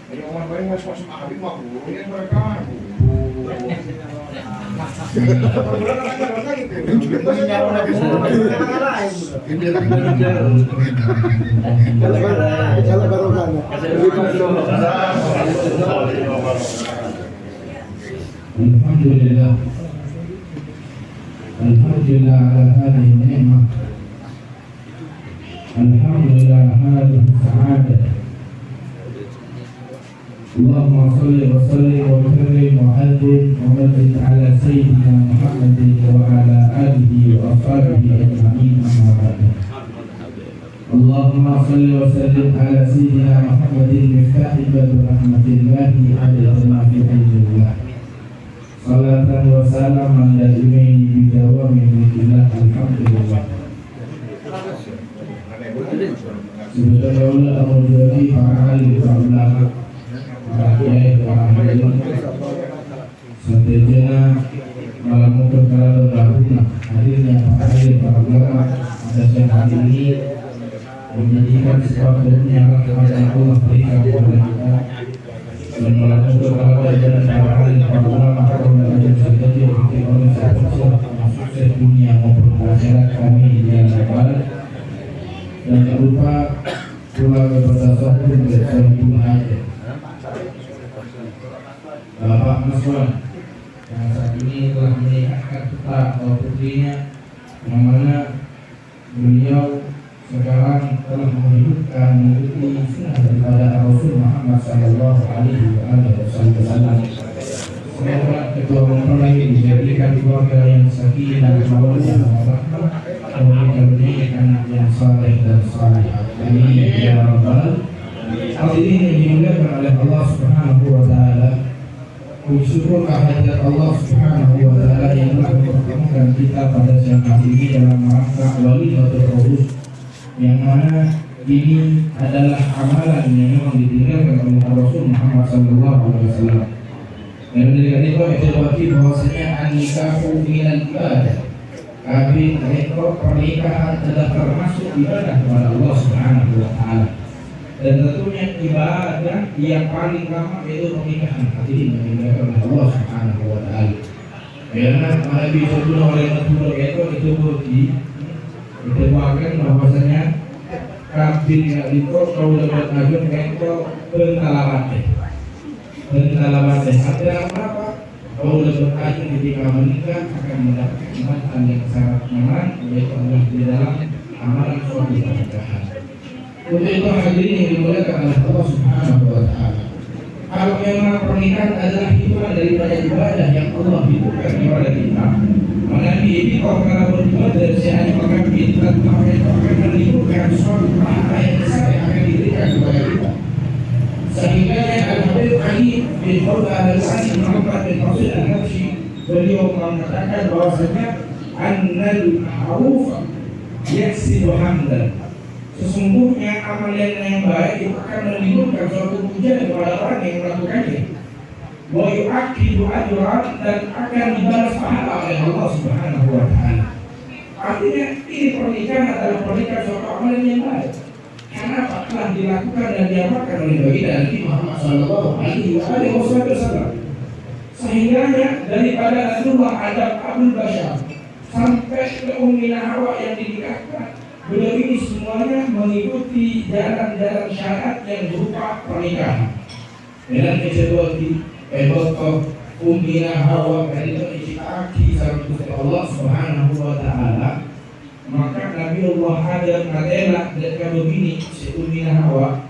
Ayo orang baik masuk sama Habib mah, ini mereka. Alhamdulillah. Alhamdulillah ala hadhihi ni'mah. Alhamdulillah hadhihi sa'adah. Allahumma salli wa sallim wa karrim wa azim wa barik ala sayyidina Muhammadin wa ala alihi wa ashabihi ajma'in amma ba'd. Allahumma salli wa sallim ala sayyidina Muhammadin miftahi bab rahmatillahi adada ma fi ilmillah. Salatan wa salam ala imaini bidawami mulkillah alhamdulillah. Sebetulnya Allah al-Mujadi para ahli para ulama para kiai para hadirin seterusnya malam perkara dahulu hadirnya para ahli para ulama pada siang hari ini menjadikan sebuah kebenaran kepada Allah berikan kepada kita dan melakukan perkara dan para ahli para ulama para yang terjadi oleh orang sukses dunia maupun akhirat kami di dalam dan tak lupa pula kepada sahur bersama aja Bapak Maswan yang saat ini telah menikahkan putra atau putrinya yang mana beliau sekarang telah menghidupkan mengikuti sunnah daripada Rasul Muhammad Sallallahu Alaihi Wasallam. Semoga kedua mempelai dijadikan keluarga yang sakinah mawaddah warahmah dan diberikan anak yang saleh dan salihah. Amin ya rabbal alamin. Yang dimuliakan oleh Allah Subhanahu wa taala. Bersyukur kehadirat Allah Subhanahu wa taala yang telah mempertemukan kita pada siang hari ini dalam rangka Walimatul Urus, yang mana ini adalah amalan yang memang ditinggalkan oleh Rasul Muhammad sallallahu alaihi wasallam. Dan dengan itu wajib bahwasanya an-nikahu minal ibadah. Kawin atau pernikahan adalah termasuk ibadah kepada Allah Subhanahu wa taala. Dan tentunya ibadah yang paling lama yaitu pernikahan. Hadirin yang dimuliakan oleh Allah Subhanahu wa taala. Karena Nabi sallallahu alaihi wasallam itu ditemukan bahwasanya kawin yang itu kalau dapat ajun itu Bentalawan ada apa? Kalau dapat ajun ketika menikah akan mendapatkan mantan yang sangat nyaman, yaitu adalah di dalam amalan suatu pernikahan. Untuk itu hadirin yang dimuliakan oleh Allah Subhanahu wa taala. Kalau memang pernikahan adalah hitungan daripada ibadah yang Allah hidupkan kepada kita, maka ini kalau beribadah dari sehari maka kita akan menimbulkan suatu pahala yang besar yang akan diberikan kepada kita. Sehingga Al-Habib Ali bin Khawla Al-Sani Muhammad bin Rasul Al-Habsyi beliau mengatakan bahwasanya annal ma'ruf yaksibu hamdan. Sesungguhnya amalan yang baik itu akan menimbulkan suatu pujian kepada orang yang melakukannya. Wa yu'aqibu ajran, dan akan dibalas pahala oleh Allah Subhanahu wa taala. Artinya ini pernikahan adalah pernikahan suatu amalan yang baik. Karena telah dilakukan dan diamalkan oleh baginda Nabi Muhammad sallallahu alaihi wasallam. Sehingga daripada Rasulullah Adam Abdul Bashar sampai ke Ummina Hawa yang dinikahkan, beliau ini semuanya mengikuti jalan-jalan syariat yang berupa pernikahan. Dengan keseluruhan Ebotoh Ummina Hawa dari ijtihad sampai Allah Subhanahu wa taala, maka Nabi Allah Adam adalah dan begini si Ummina Hawa,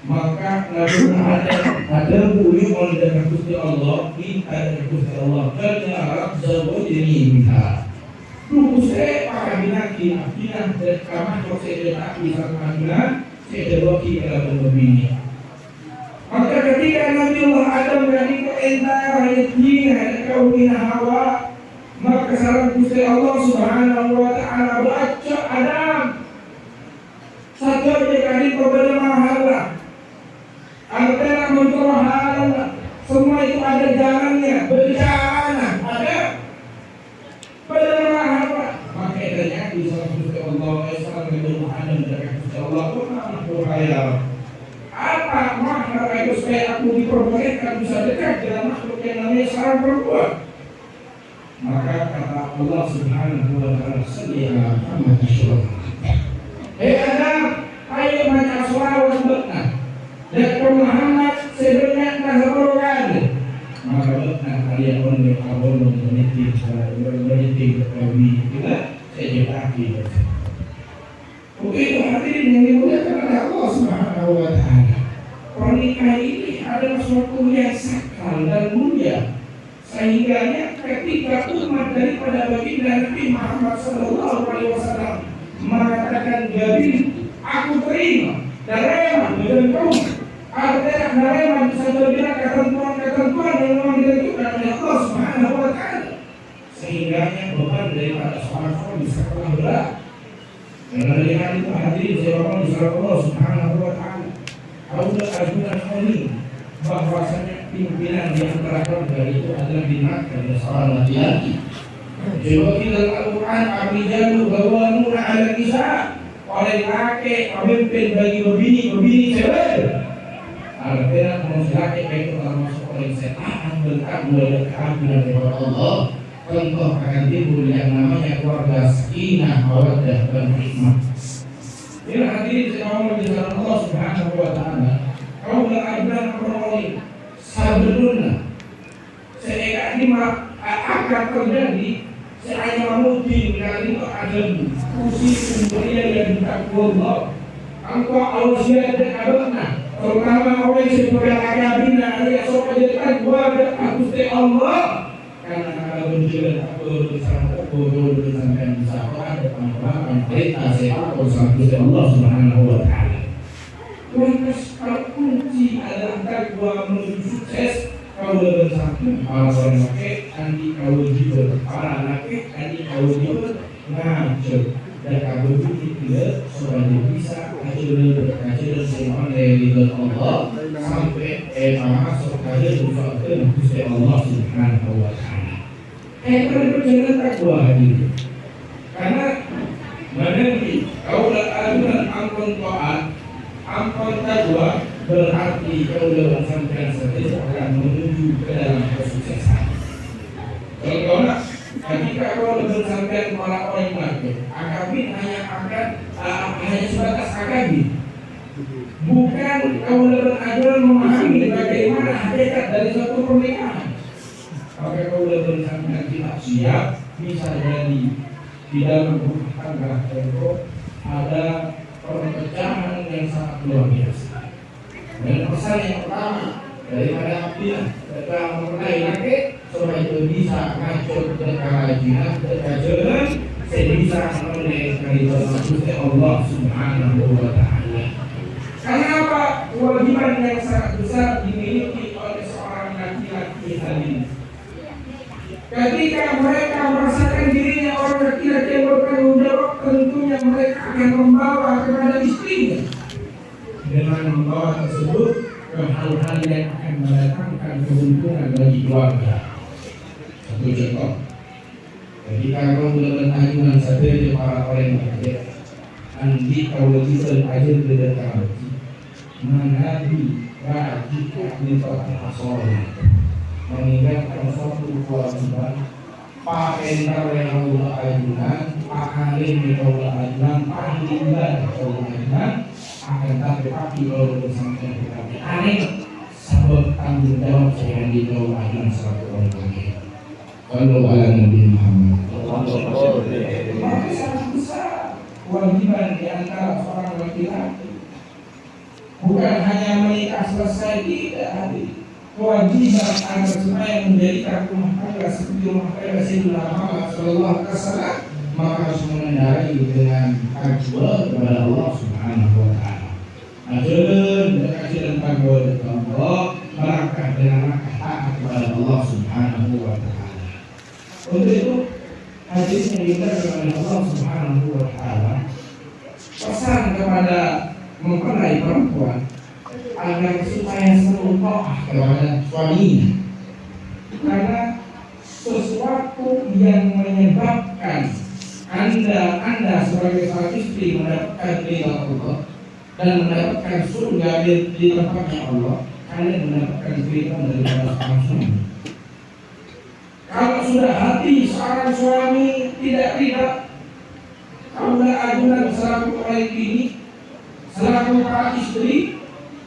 maka Nabi Adam ada bulu dengan Gusti Allah, minta dengan Gusti Allah karena Arab zawajini minha. Dulu saya para binaki akhirnya dan kamar proses dan akhir sama saya terwakil dalam begini. Maka ketika Nabi Allah Adam berani ke entah ayatnya kau Ummina Hawa, maka salam Gusti Allah Subhanahu wa taala baca Adam satu aja kali kepada mahala antara mentorah halal, semua itu ada jalannya, bencana ada pada mahala. Maka adanya di salam Gusti Allah salam kepada Adam dan Gusti Allah pun anak berhayal apa makna itu supaya aku memperbolehkan bisa dekat dengan makhluk yang namanya seorang perempuan. Maka kata Allah Subhanahu wa taala, "Salli ala Muhammad Hei Adam, ayo baca selawat bekna. Dan Muhammad sebenarnya nazarkan. Maka bekna kalian ondek abon meniti kami kita sejati. Begitu hadirin yang dimuliakan oleh Allah Subhanahu wa taala. Pernikahan ini adalah suatu yang sakral dan mulia. Sehingganya ketika umat daripada baginda Nabi Muhammad SAW mengatakan Gabil, aku terima dan rela dengan kaum. Aku tidak rela bisa berbilang ketentuan-ketentuan yang memang ditentukan oleh Allah Subhanahu wa taala. Sehingganya beban daripada seorang suami sangatlah berat. Karena dari hal itu hadirin seorang Allah Subhanahu wa taala Allah ajudan ini bahwasanya pimpinan di antara keluarga itu adalah dimakan oleh seorang laki-laki. Jadi dalam Al-Quran Ar-Rijalu Qawwamuna 'ala Nisa, oleh laki pemimpin bagi bini cewek. Artinya laki itu termasuk oleh setan bertakwa dan keadilan kepada Allah. Contoh akan timbul yang namanya keluarga sakinah, mawaddah dan hikmah. Ini hadirin sekalian di dalam Allah Subhanahu wa taala. Kau beragam peroleh sabduna. Seega ini akan terjadi seaya mungkin dari adam usi kumpulnya yang takwa Allah. Engkau awasiat dan abadna. Terutama orang yang sebagai agabina alias supaya takwa dan Gusti Allah. Karena kalau berjalan aku sampai bisa ada pengembangan perintah sepak Gusti Allah Subhanahu wa taala. Kalau kunci adalah takwa menuju sukses, kau bersama para orang laki, nanti kau juga para laki, nanti kau juga ngajar dan kau juga supaya bisa ngajar semua dari Allah sampai masuk kajian untuk Gusti Allah Subhanahu wa taala. Kalau berjalan takwa ini, karena menanti kau aturan ampun taat, ampun takwa berarti kau dalam sampai setia akan menuju ke dalam kesuksesan. Contohnya, ketika kau dalam sampai para orang laki, akabin hanya sebatas akabin. Bukan kau dalam ajaran memahami bagaimana hakikat dari suatu pernikahan. Maka kau dalam sampai tidak siap, bisa jadi di dalam rumah tangga itu ada perpecahan yang sangat luar biasa. Dan pesan yang pertama daripada abdian ketika mengenai laki supaya itu bisa ngacut ke kerajinan, ke kajian, sebisa mengenai kehidupan Gusti Allah Subhanahu wa taala. Karena apa? Kewajiban yang sangat besar dimiliki oleh seorang laki-laki hari ini. Ketika mereka merasakan dirinya orang laki-laki yang bertanggung jawab, tentunya mereka akan membawa kepada istrinya dengan membawa tersebut ke hal-hal yang akan mendatangkan keuntungan bagi keluarga. Satu contoh, ketika kau melakukan ajuan saja di para orang bekerja, andi kau lebih ajar dengan kamu, menghadapi jika kita tersoleh, meninggalkan suatu kewajiban, pakai yang Allah ajuan, pakai yang Allah ajuan, panggilan Allah ajuan. Akan tapi kalau bersampai kita aneh sebab tanggung jawab saya di bawah ajuan satu orang lagi. Kalau ala Nabi Muhammad, maka sangat besar kewajiban di antara seorang laki-laki. Bukan hanya menikah selesai, tidak hadir. Kewajiban agar supaya menjadikan rumah tangga seperti rumah tangga Sayyidina Muhammad Sallallahu Alaihi Wasallam, maka harus mengendarai dengan ajuan kepada Allah Subhanahu wa taala. Ajaran dan kajian takwa kepada Allah, melangkah dengan langkah taat kepada Allah Subhanahu wa taala. Untuk itu hadis yang diingatkan oleh Allah Subhanahu wa taala pesan kepada mempelai perempuan agar supaya selalu taat kepada suaminya. Karena sesuatu yang menyebabkan anda sebagai seorang istri mendapatkan ridha Allah dan mendapatkan surga di tempatnya Allah kalian mendapatkan kehidupan dari seorang suami. Kalau sudah hati seorang suami tidak ridha, kalau ajunan selaku orang ini, selaku para istri,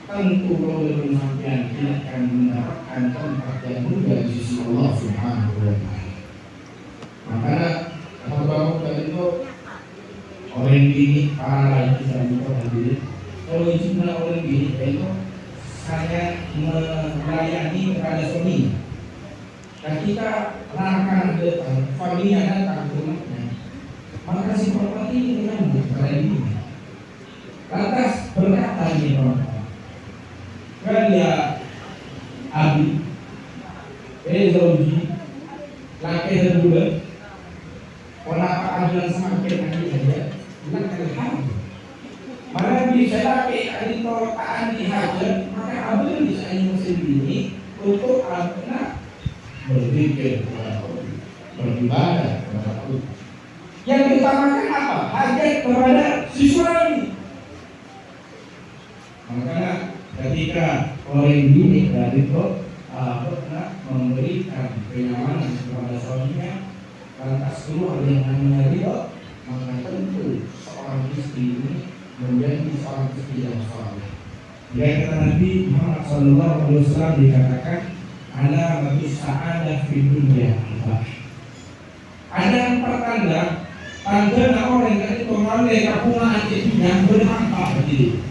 tentu kalau sampean tidak akan mendapatkan tempat yang mulia di sisi Allah Subhanahu wa Ta'ala. Makanya bapak-bapak tadi itu orang ini para lagi dan juga hadir. Kalau jumlah orang ini itu saya melayani kepada suami. Ketika anak datang, familia datang ke rumahnya, maka si perempuan ini menyambut pada ini. Lantas berkata ini perempuan, kan dia Abi, Zauji, laki dan bulan, kenapa ajuan semakin lagi saja? Bukan terlihat. Mana bisa laki adi totaan dihajar, maka abang bisa mesin ini untuk anak berpikir kepada Allah, beribadah kepada Allah. Yang diutamakan apa? Hajat kepada si suami. Makanya ketika orang ini dari itu memberikan kenyamanan kepada suaminya, lantas keluar yang namanya ridho, maka tentu seorang istri ini menjadi seorang istri yang saleh. Ya kata Nabi Muhammad SAW dikatakan ada bagi sa'adah di dunia. Ada 4 tanda orang yang itu mengalami kepungan itu yang bermanfaat bagi.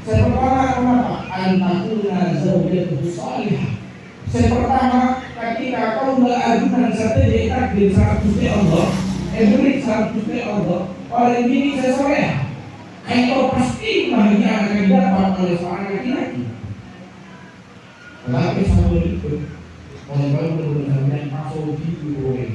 Pertama, kenapa? Antakuna zaujatuhu salihah. Pertama, ketika kau mengajukan satu takdir saat Gusti Allah, beri saat Gusti Allah, orang ini saya soleh. Engkau pasti bahagia akan dapat oleh seorang laki-laki. Tetapi sambil itu, orang benar-benar masuk di orang,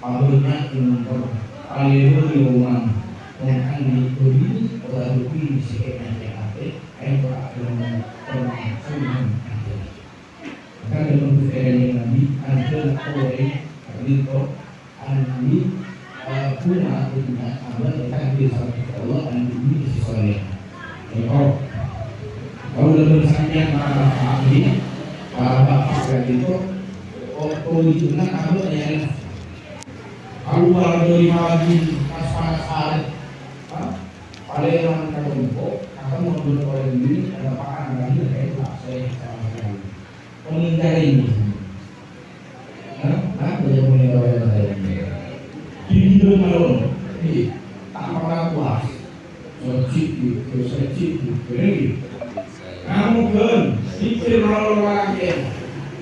pabriknya impor, aliran di rumah, orang di beli, orang beli sekian JAP, engkau akan termasuk. Maka dalam keadaan Nabi ada orang itu ahli punya punya ada takdir sama Allah dan ini sesuai. Kalau dalam sampean para ahli para bapak itu politiknya ada yang keluar dari pagi pas hari paling orang kelompok akan membuat orang ini ada pakan lagi kayak saya sama meninggal ini. Apa yang meninggal ini? Hidup malam, tak pernah puas. Secik, kamu kan, pikir malam lagi.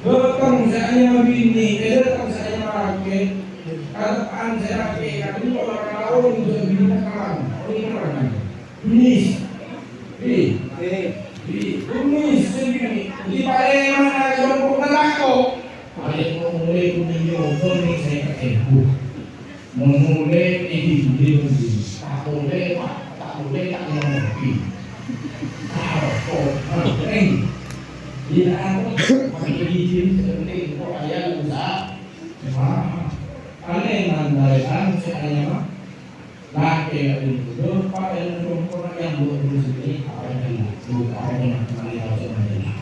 Datang saya bini, datang saya lagi. Kataan saya lagi, katanya orang lain juga bini kawan. Ini orang Tunis, Tunis sendiri. Di paling mana kelompok neraka? Paling mulai kunjung ini saya ketemu. Memulai ini tak boleh tak mengerti. Tidak ada pakai izin seperti itu ayah usaha. Aneh mandaikan saya mah laki itu pakai perempuan yang berusia ini apa yang bukan yang kembali harus menjadi.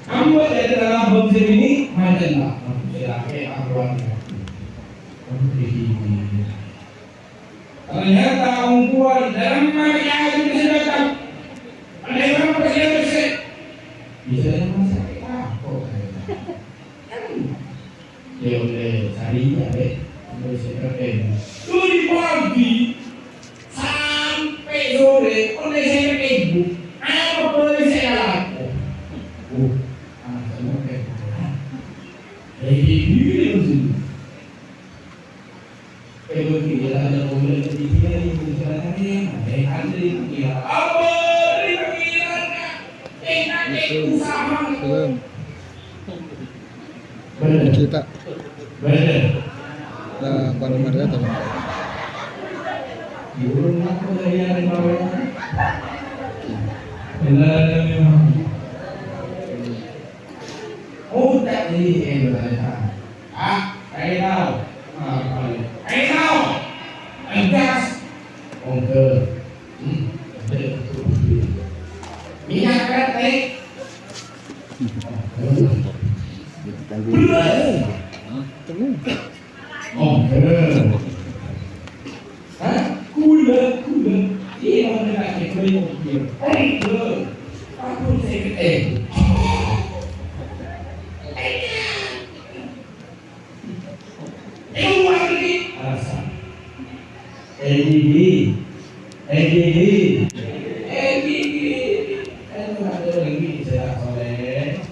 Kamu ada dalam bangsa ini macamlah. Ternyata perempuan dalam maria itu bisa datang. Ada yang bersih. Bisa yang sakit apa? Ya udah cari ya, bersih kerja. Dari pagi sampai sore, oleh saya ibu, apa boleh saya lakukan? Kita Pak nomor ya teman. beli mobil. Aku saya lagi alasan. EDD, itu ada lagi saya soleh.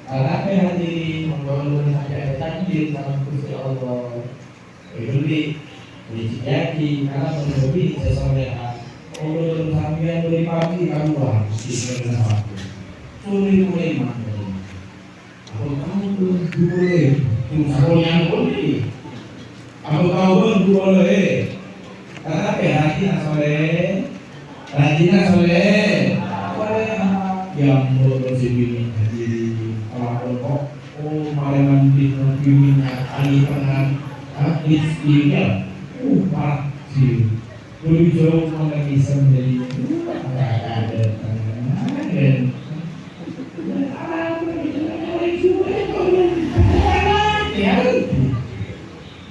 Apa hadirin membangun saya takdir sama Gusti Allah. Beli jadi karena menjadi saya soleha. Ulun sampeyan beli pagi kaluar di sana waktu. Suri mulai makan. Aku tahu boleh. Sekolahnya boleh. Aku tahu boleh. Karena rajin soleh. Yang bersih jadi kalau kok malah mandi minyak ali pernah istilah parah sih. Lebih jauh mana bisa menjadi ada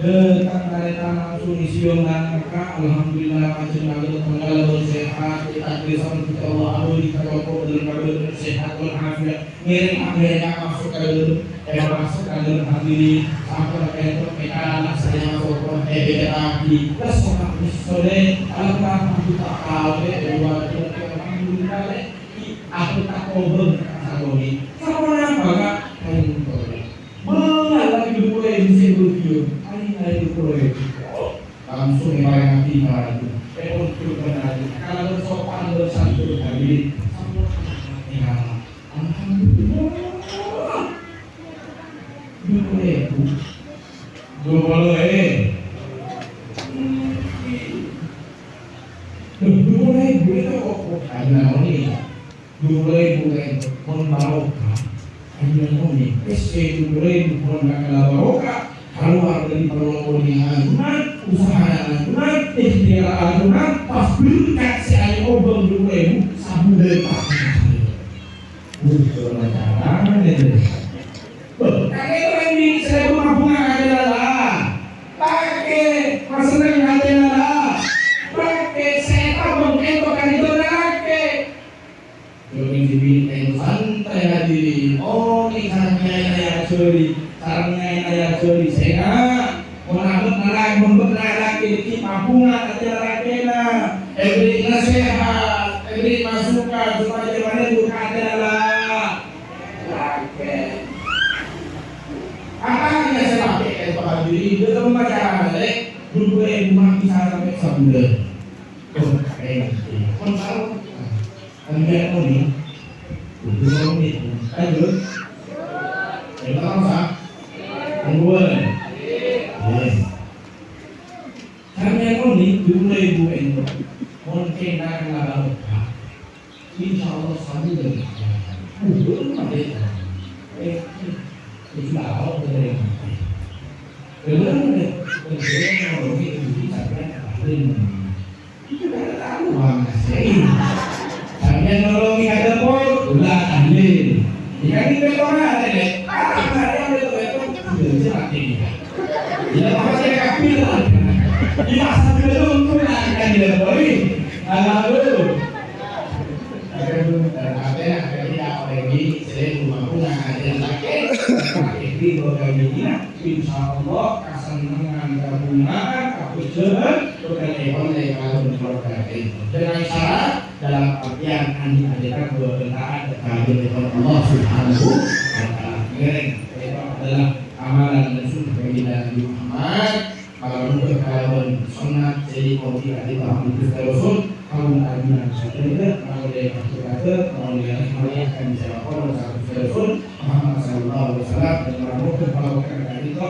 tentang dari tanah sunisium dan mereka alhamdulillah macam mana pengalaman sehat kita bersama kita Allah alui kita kau dengan sehat walafiat ngiring akhirnya masuk ke dalam hati sampai ke mereka anak saya masuk beda lagi terus orang sore alhamdulillah kita tahu dua alhamdulillah aku tak cover sakoni sama apa kak lagi dua bisa berview hari dua langsung yang hati itu untuk benar kalau bersopan bersantun hari alhamdulillah keluar dari perlombaan usaha agunan ikhtiar agunan pas berkat si ayo obeng dulu sabu dari cara itu yang ini saya rumah bunga adalah pakai masalah adalah pakai saya tabung entokan itu pakai yang ini santai hadirin nikahnya yang sorry sarangnya yang sorry saya membut lagi di pampungan aja lagi beri nasihat beri masukan supaya mana bukan adalah lagi apa yang saya pakai kepada diri dia membaca dulu rumah bisa sampai sebulan pun tahu enggak ini belum ini lanjut kita langsung kemudian kami ini mulai buat mungkin akan lalu insya Allah sambil dari belum ada tidak tahu dari belum ada belum bisa kan itu kan tahu mana sih kami nolongi ada pun ulah ambil jika kita orang ada deh ada yang itu mati ya apa saya kapil di masa belum tuh akan dilalui lalu ada tidak lagi selain rumah punya ada lagi ini bagaimana insyaallah kesenangan gabungan keputusan oleh kalau keluarga itu dengan syarat dalam artian andi adakan berbentaan kepada Allah Subhanahu wa taala itu adalah amalan dan sunnah bagi Nabi Muhammad kalau untuk kalawan sunat jadi kau tidak dipahami itu Rasul kaum ajunan sahaja kalau dia kata kalau dia akan dijawab oleh Rasul Muhammad sallallahu alaihi wasallam dan meramukan kalau kata itu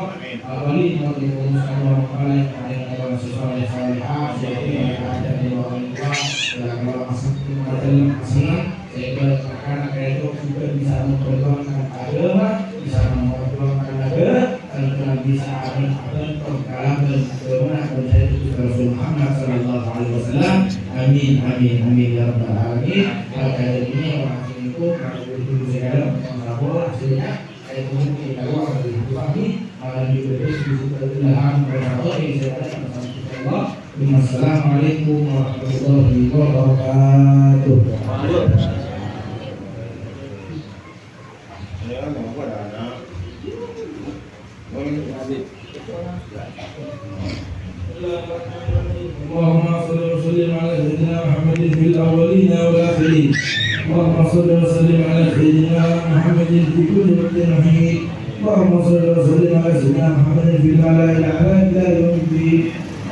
awali kalau diumuskan orang lain pada sesuatu yang salihah jadi ada di bawah tua dalam kalau masuk ke dalam senang sehingga akan itu juga bisa memperjuangkan agama bisa memperjuangkan agama dan bisa ada perkara dan agama dan Rasul Muhammad sallallahu alaihi wasallam amin ya rabbal alamin maka ini orang itu kalau itu segala masalah hasilnya kayak mungkin kalau ada di kami malah diberi ilham kepada Allah yang segala masalah Allah Wassalamualaikum warahmatullahi wabarakatuh. Ya, nggak apa ada anak. اللهم صل وسلم على سيدنا محمد في الاولين والاخرين. اللهم صل وسلم على سيدنا محمد في كل وقت وحين. اللهم صل وسلم على سيدنا محمد في الملأ الاعلى الى يوم الدين.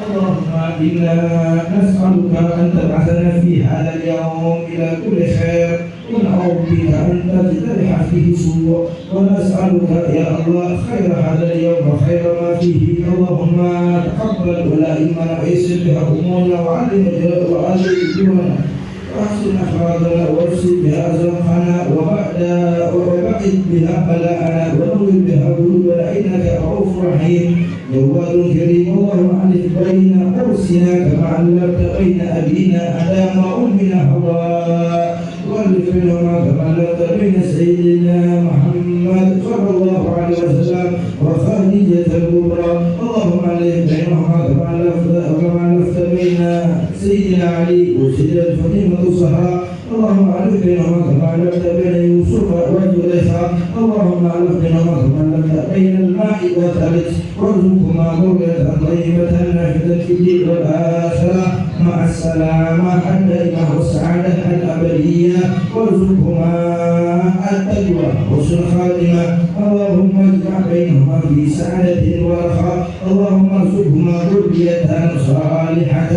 اللهم انا نسالك ان تبعثنا في هذا اليوم الى كل خير، ونعوذ بك ان تجترح فيه سوء، ونسالك يا الله خير هذا اليوم وخير ما فيه. اللهم تقبل ولائمنا ويسر بها امورنا وعلم اجورنا واحسن اخلاقنا وارسل بها ازواجنا وبعد بها بلاءنا ونور بها قلوبنا انك رؤوف رحيم جواد كريم. اللهم الف بين قرصنا كما علمت بين ابينا ادم وامنا حواء، والف بينهما كما علمت بين سيدنا محمد صلى الله عليه وسلم وخديجه الكبرى. اللهم الف بينهما كما علمت بين سيدنا علي وسيدنا فاطمه الزهراء. اللهم الف بينهما كما علمت بين يوسف وزليخا. اللهم الف بينهما كما علمت بين الماء والثلج، وارزقهما ذرية طيبة نافذة في الدين والآخرة مع السلامة الدائمة والسعادة الأبدية، وارزقهما التقوى وحسن الخاتمة. اللهم اجمع بينهما في سعادة ورخاء. اللهم ارزقهما ذرية صالحة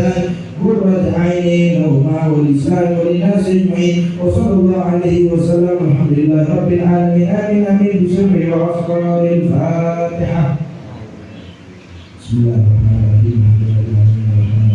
قرة عين لهما ولسان وللناس اجمعين. وصلى الله عليه وسلم. الحمد لله رب العالمين. امين امين بسر واسرار الفاتحه. بسم الله الرحمن الرحيم. الحمد لله رب العالمين.